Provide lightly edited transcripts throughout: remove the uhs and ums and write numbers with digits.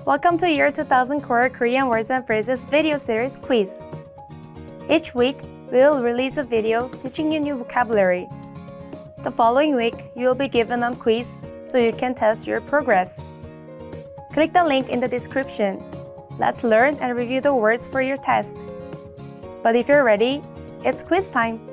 Welcome to Year 2000 Core Korean Words and Phrases video series quiz. Each week, we will release a video teaching you new vocabulary. The following week, you will be given a quiz so you can test your progress. Click the link in the description. Let's learn and review the words for your test. But if you're ready, it's quiz time!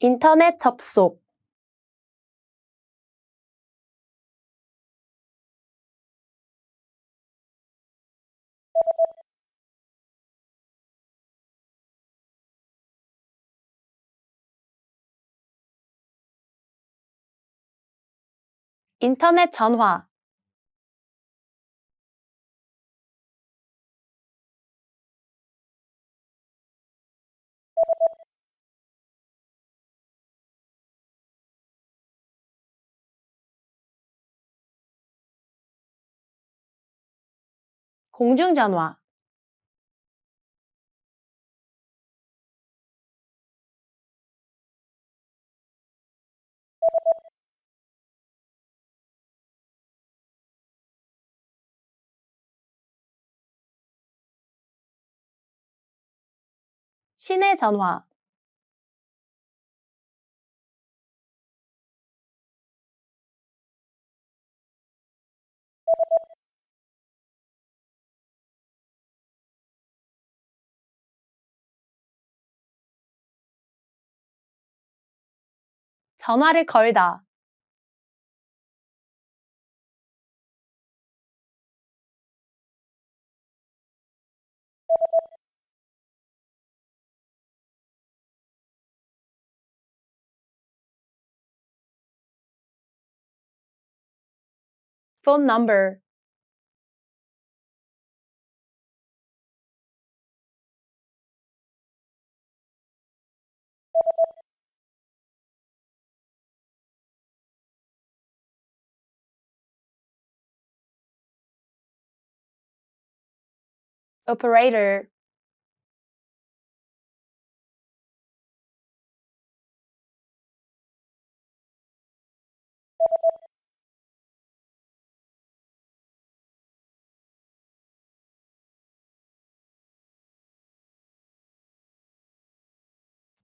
인터넷 접속 인터넷 전화 공중전화 시내 전화 전화를 걸다 phone number operator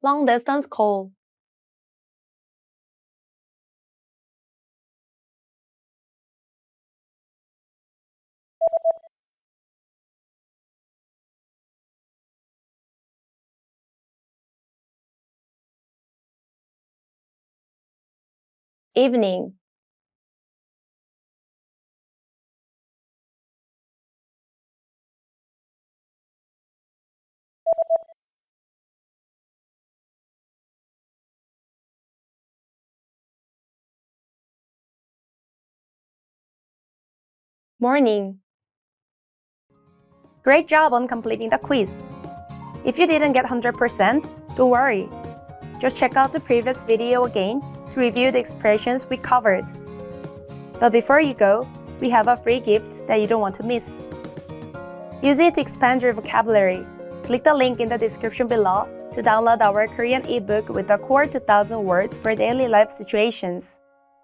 long distance call evening morning Great job on completing the quiz! If you didn't get 100%, don't worry. Just check out the previous video again to review the expressions we covered. But before you go, we have a free gift that you don't want to miss. Use it to expand your vocabulary. Click the link in the description below to download our Korean ebook with the core 2000 words for daily life situations.